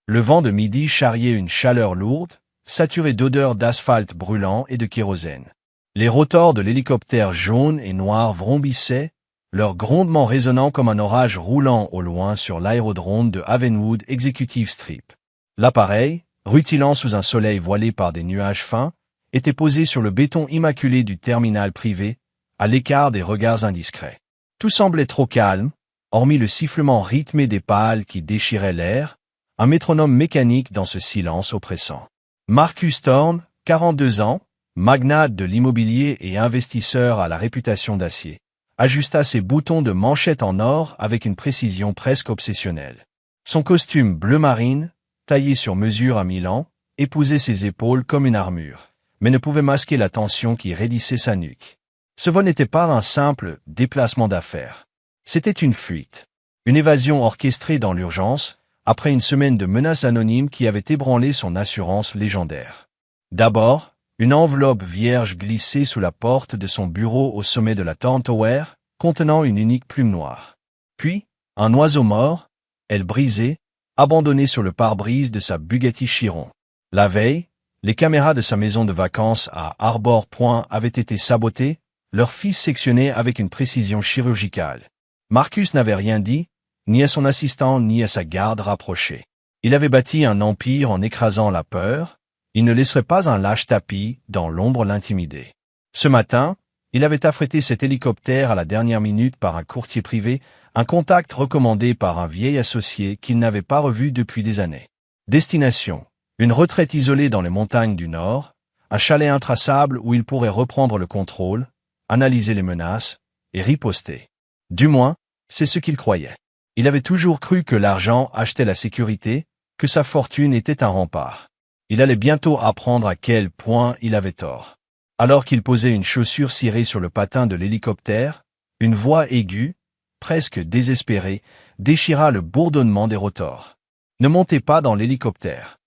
Le vent de midi charriait une chaleur lourde, saturée d'odeurs d'asphalte brûlant et de kérosène. Les rotors de l'hélicoptère jaune et noir vrombissaient, leur grondement résonnant comme un orage roulant au loin sur l'aérodrome de Havenwood Executive Strip. L'appareil, rutilant sous un soleil voilé par des nuages fins, était posé sur le béton immaculé du terminal privé, à l'écart des regards indiscrets. Tout semblait trop calme, hormis le sifflement rythmé des pales qui déchiraient l'air, un métronome mécanique dans ce silence oppressant. Marcus Thorne, 42 ans, magnate de l'immobilier et investisseur à la réputation d'acier, ajusta ses boutons de manchette en or avec une précision presque obsessionnelle. Son costume bleu marine, taillé sur mesure à Milan, épousait ses épaules comme une armure, mais ne pouvait masquer la tension qui raidissait sa nuque. Ce vol n'était pas un simple déplacement d'affaires. C'était une fuite. Une évasion orchestrée dans l'urgence, après une semaine de menaces anonymes qui avaient ébranlé son assurance légendaire. D'abord, une enveloppe vierge glissait sous la porte de son bureau au sommet de la Thorne Tower, contenant une unique plume noire. Puis, un oiseau mort, aile brisée, abandonné sur le pare-brise de sa Bugatti Chiron. La veille, les caméras de sa maison de vacances à Harbor Point avaient été sabotées, leur fils sectionné avec une précision chirurgicale. Marcus n'avait rien dit, ni à son assistant ni à sa garde rapprochée. Il avait bâti un empire en écrasant la peur, il ne laisserait pas un lâche tapis dans l'ombre l'intimider. Ce matin, il avait affrété cet hélicoptère à la dernière minute par un courtier privé, un contact recommandé par un vieil associé qu'il n'avait pas revu depuis des années. Destination: une retraite isolée dans les montagnes du Nord, un chalet intraçable où il pourrait reprendre le contrôle, analyser les menaces et riposter. Du moins, c'est ce qu'il croyait. Il avait toujours cru que l'argent achetait la sécurité, que sa fortune était un rempart. Il allait bientôt apprendre à quel point il avait tort. Alors qu'il posait une chaussure cirée sur le patin de l'hélicoptère, une voix aiguë, presque désespérée, déchira le bourdonnement des rotors. Ne montez pas dans l'hélicoptère.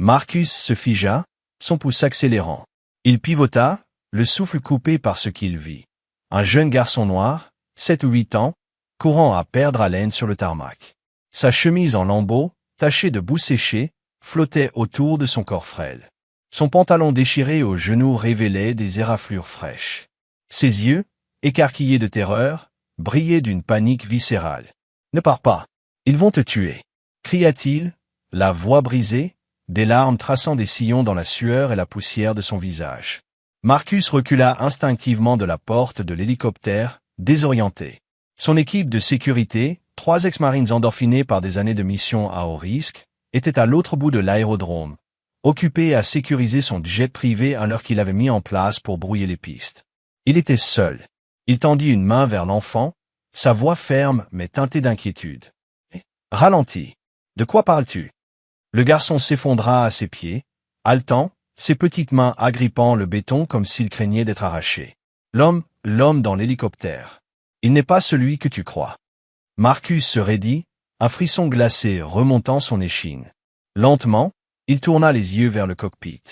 Marcus se figea, son pouce accélérant. Il pivota, le souffle coupé par ce qu'il vit. Un jeune garçon noir, 7 ou 8 ans, courant à perdre haleine sur le tarmac. Sa chemise en lambeaux, tachée de boue séchée, flottait autour de son corps frêle. Son pantalon déchiré aux genoux révélait des éraflures fraîches. Ses yeux, écarquillés de terreur, brillaient d'une panique viscérale. « Ne pars pas, ils vont te tuer !» cria-t-il, la voix brisée, des larmes traçant des sillons dans la sueur et la poussière de son visage. Marcus recula instinctivement de la porte de l'hélicoptère, désorienté. Son équipe de sécurité, 3 ex-marines endorphinés par des années de mission à haut risque, était à l'autre bout de l'aérodrome, occupé à sécuriser son jet privé à l'heure qu'il avait mis en place pour brouiller les pistes. Il était seul. Il tendit une main vers l'enfant, sa voix ferme mais teintée d'inquiétude. « Ralentis. De quoi parles-tu » Le garçon s'effondra à ses pieds, haletant, ses petites mains agrippant le béton comme s'il craignait d'être arraché. L'homme dans l'hélicoptère. Il n'est pas celui que tu crois. Marcus se raidit, un frisson glacé remontant son échine. Lentement, il tourna les yeux vers le cockpit.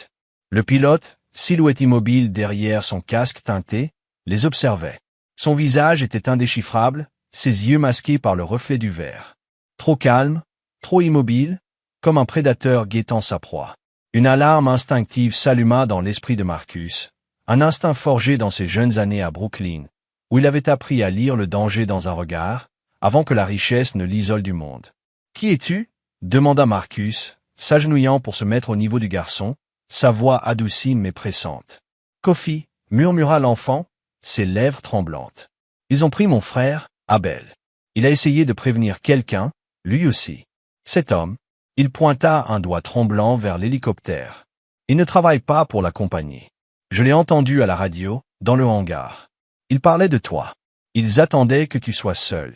Le pilote, silhouette immobile derrière son casque teinté, les observait. Son visage était indéchiffrable, ses yeux masqués par le reflet du verre. Trop calme, trop immobile, comme un prédateur guettant sa proie. Une alarme instinctive s'alluma dans l'esprit de Marcus, un instinct forgé dans ses jeunes années à Brooklyn, où il avait appris à lire le danger dans un regard, avant que la richesse ne l'isole du monde. « Qui es-tu » demanda Marcus, s'agenouillant pour se mettre au niveau du garçon, sa voix adoucie mais pressante. « Kofi » murmura l'enfant, ses lèvres tremblantes. « Ils ont pris mon frère, Abel. Il a essayé de prévenir quelqu'un, lui aussi. Cet homme, il pointa un doigt tremblant vers l'hélicoptère. Il ne travaille pas pour la compagnie. Je l'ai entendu à la radio, dans le hangar. Il parlait de toi. Ils attendaient que tu sois seul. »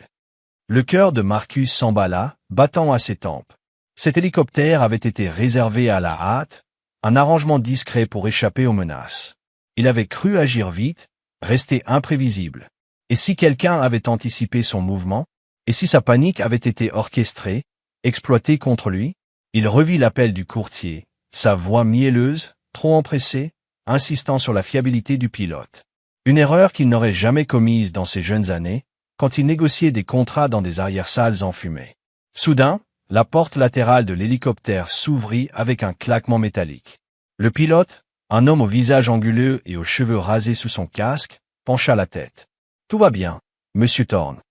Le cœur de Marcus s'emballa, battant à ses tempes. Cet hélicoptère avait été réservé à la hâte, un arrangement discret pour échapper aux menaces. Il avait cru agir vite, rester imprévisible. Et si quelqu'un avait anticipé son mouvement, et si sa panique avait été orchestrée, exploitée contre lui, il revit l'appel du courtier, sa voix mielleuse, trop empressée, insistant sur la fiabilité du pilote. Une erreur qu'il n'aurait jamais commise dans ses jeunes années, quand il négociait des contrats dans des arrière-salles enfumées. Soudain, la porte latérale de l'hélicoptère s'ouvrit avec un claquement métallique. Le pilote, un homme au visage anguleux et aux cheveux rasés sous son casque, pencha la tête. « Tout va bien, monsieur Thorne. »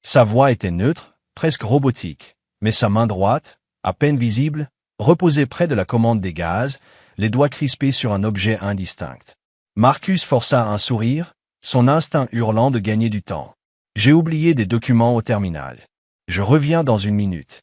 Sa voix était neutre, presque robotique, mais sa main droite, à peine visible, reposait près de la commande des gaz, les doigts crispés sur un objet indistinct. Marcus força un sourire, son instinct hurlant de gagner du temps. « J'ai oublié des documents au terminal. Je reviens dans une minute. »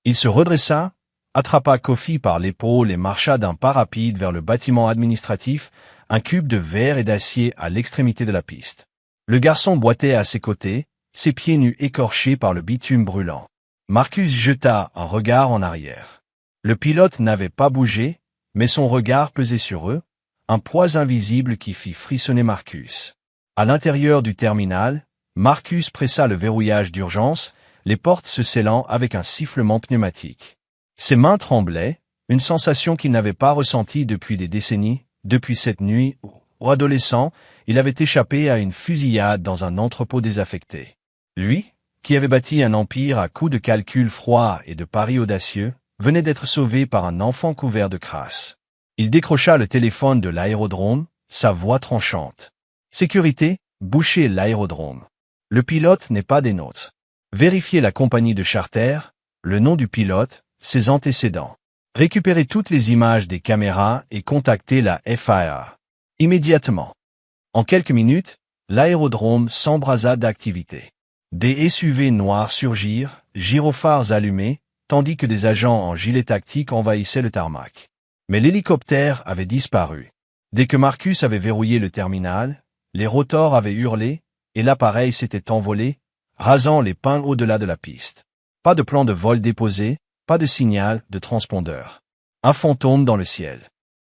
Il se redressa, attrapa Kofi par l'épaule et marcha d'un pas rapide vers le bâtiment administratif, un cube de verre et d'acier à l'extrémité de la piste. Le garçon boitait à ses côtés, ses pieds nus écorchés par le bitume brûlant. Marcus jeta un regard en arrière. Le pilote n'avait pas bougé, mais son regard pesait sur eux, un poids invisible qui fit frissonner Marcus. À l'intérieur du terminal, Marcus pressa le verrouillage d'urgence, les portes se scellant avec un sifflement pneumatique. Ses mains tremblaient, une sensation qu'il n'avait pas ressentie depuis des décennies, depuis cette nuit où, adolescent, il avait échappé à une fusillade dans un entrepôt désaffecté. Lui, qui avait bâti un empire à coups de calculs froids et de paris audacieux, venait d'être sauvé par un enfant couvert de crasse. Il décrocha le téléphone de l'aérodrome, sa voix tranchante. « Sécurité, bouchez l'aérodrome. Le pilote n'est pas des nôtres. Vérifiez la compagnie de charter, le nom du pilote, ses antécédents. Récupérez toutes les images des caméras et contactez la FAA. Immédiatement. » En quelques minutes, l'aérodrome s'embrasa d'activité. Des SUV noirs surgirent, gyrophares allumés, tandis que des agents en gilet tactique envahissaient le tarmac. Mais l'hélicoptère avait disparu. Dès que Marcus avait verrouillé le terminal, les rotors avaient hurlé, et l'appareil s'était envolé, rasant les pins au-delà de la piste. Pas de plan de vol déposé, pas de signal de transpondeur. Un fantôme dans le ciel.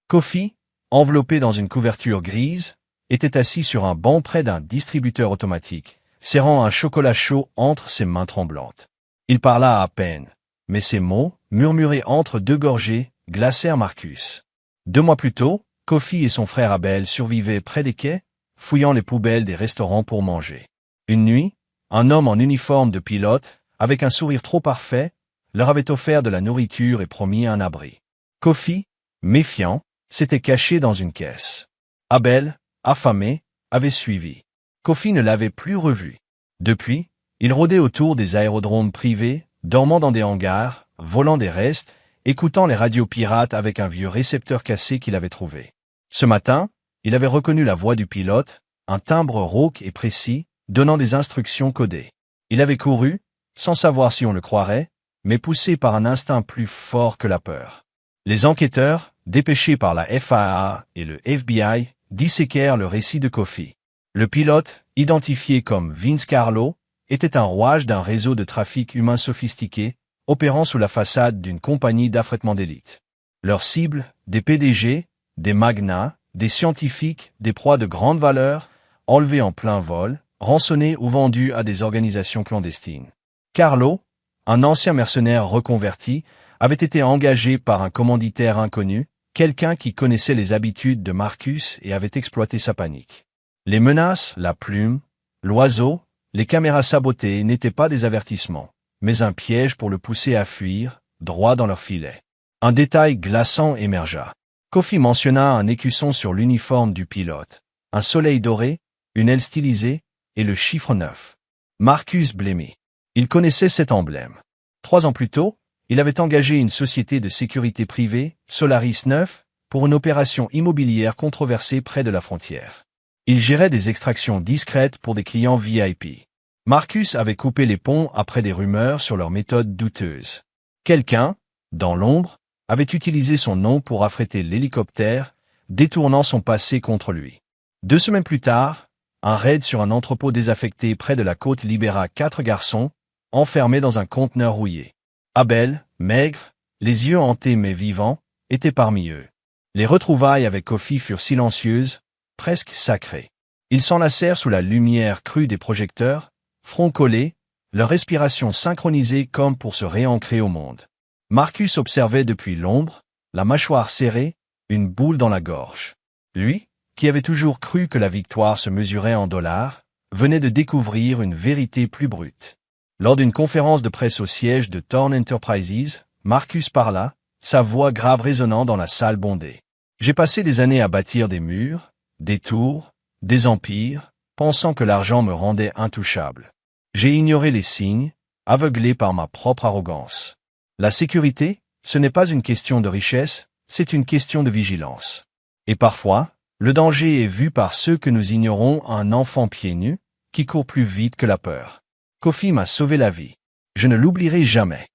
Kofi, enveloppé dans une couverture grise, était assis sur un banc près d'un distributeur automatique, serrant un chocolat chaud entre ses mains tremblantes. Il parla à peine, mais ses mots, murmurés entre deux gorgées, glacèrent Marcus. 2 mois plus tôt, Kofi et son frère Abel survivaient près des quais, fouillant les poubelles des restaurants pour manger. Une nuit, un homme en uniforme de pilote, avec un sourire trop parfait, leur avait offert de la nourriture et promis un abri. Kofi, méfiant, s'était caché dans une caisse. Abel, affamé, avait suivi. Kofi ne l'avait plus revu. Depuis, il rôdait autour des aérodromes privés, dormant dans des hangars, volant des restes, écoutant les radios pirates avec un vieux récepteur cassé qu'il avait trouvé. Ce matin, il avait reconnu la voix du pilote, un timbre rauque et précis, donnant des instructions codées. Il avait couru, sans savoir si on le croirait, mais poussé par un instinct plus fort que la peur. Les enquêteurs, dépêchés par la FAA et le FBI, disséquèrent le récit de Kofi. Le pilote, identifié comme Vince Carlo, était un rouage d'un réseau de trafic humain sophistiqué, opérant sous la façade d'une compagnie d'affrètement d'élite. Leurs cibles, des PDG, des magnats, des scientifiques, des proies de grande valeur, enlevés en plein vol, rançonnés ou vendus à des organisations clandestines. Carlo, un ancien mercenaire reconverti, avait été engagé par un commanditaire inconnu, quelqu'un qui connaissait les habitudes de Marcus et avait exploité sa panique. Les menaces, la plume, l'oiseau, les caméras sabotées n'étaient pas des avertissements, mais un piège pour le pousser à fuir, droit dans leur filet. Un détail glaçant émergea. Kofi mentionna un écusson sur l'uniforme du pilote, un soleil doré, une aile stylisée, et le chiffre 9. Marcus blêmit. Il connaissait cet emblème. 3 ans plus tôt, il avait engagé une société de sécurité privée, Solaris 9, pour une opération immobilière controversée près de la frontière. Il gérait des extractions discrètes pour des clients VIP. Marcus avait coupé les ponts après des rumeurs sur leurs méthodes douteuses. Quelqu'un, dans l'ombre, avait utilisé son nom pour affréter l'hélicoptère, détournant son passé contre lui. 2 semaines plus tard, un raid sur un entrepôt désaffecté près de la côte libéra 4 garçons, enfermés dans un conteneur rouillé. Abel, maigre, les yeux hantés mais vivants, était parmi eux. Les retrouvailles avec Kofi furent silencieuses, presque sacrées. Ils s'enlacèrent sous la lumière crue des projecteurs, front collé, leur respiration synchronisée comme pour se réancrer au monde. Marcus observait depuis l'ombre, la mâchoire serrée, une boule dans la gorge. Lui, qui avait toujours cru que la victoire se mesurait en dollars, venait de découvrir une vérité plus brute. Lors d'une conférence de presse au siège de Thorn Enterprises, Marcus parla, sa voix grave résonnant dans la salle bondée. J'ai passé des années à bâtir des murs, des tours, des empires, pensant que l'argent me rendait intouchable. J'ai ignoré les signes, aveuglé par ma propre arrogance. La sécurité, ce n'est pas une question de richesse, c'est une question de vigilance. Et parfois, le danger est vu par ceux que nous ignorons, un enfant pieds nus, qui court plus vite que la peur. Kofi m'a sauvé la vie. Je ne l'oublierai jamais.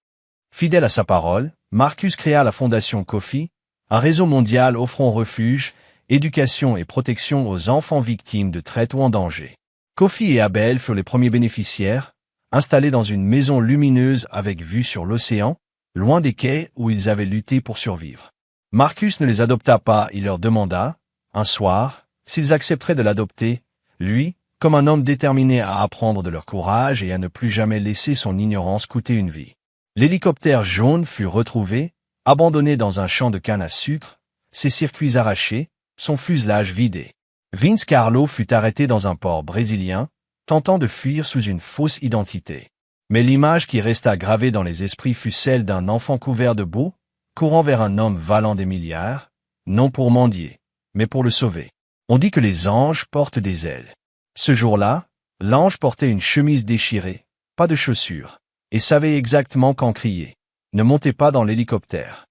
Fidèle à sa parole, Marcus créa la fondation Kofi, un réseau mondial offrant refuge, éducation et protection aux enfants victimes de traite ou en danger. Kofi et Abel furent les premiers bénéficiaires, installés dans une maison lumineuse avec vue sur l'océan, loin des quais où ils avaient lutté pour survivre. Marcus ne les adopta pas, il leur demanda, un soir, s'ils accepteraient de l'adopter, lui, comme un homme déterminé à apprendre de leur courage et à ne plus jamais laisser son ignorance coûter une vie. L'hélicoptère jaune fut retrouvé, abandonné dans un champ de canne à sucre, ses circuits arrachés, son fuselage vidé. Vince Carlo fut arrêté dans un port brésilien, tentant de fuir sous une fausse identité. Mais l'image qui resta gravée dans les esprits fut celle d'un enfant couvert de boue, courant vers un homme valant des milliards, non pour mendier, mais pour le sauver. On dit que les anges portent des ailes. Ce jour-là, l'ange portait une chemise déchirée, pas de chaussures, et savait exactement quand crier. Ne montez pas dans l'hélicoptère.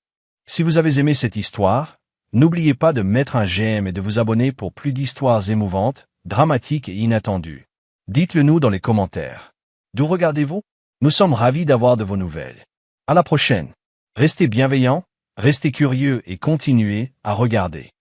Si vous avez aimé cette histoire, n'oubliez pas de mettre un j'aime et de vous abonner pour plus d'histoires émouvantes, dramatiques et inattendues. Dites-le nous dans les commentaires. D'où regardez-vous? Nous sommes ravis d'avoir de vos nouvelles. À la prochaine. Restez bienveillants, restez curieux et continuez à regarder.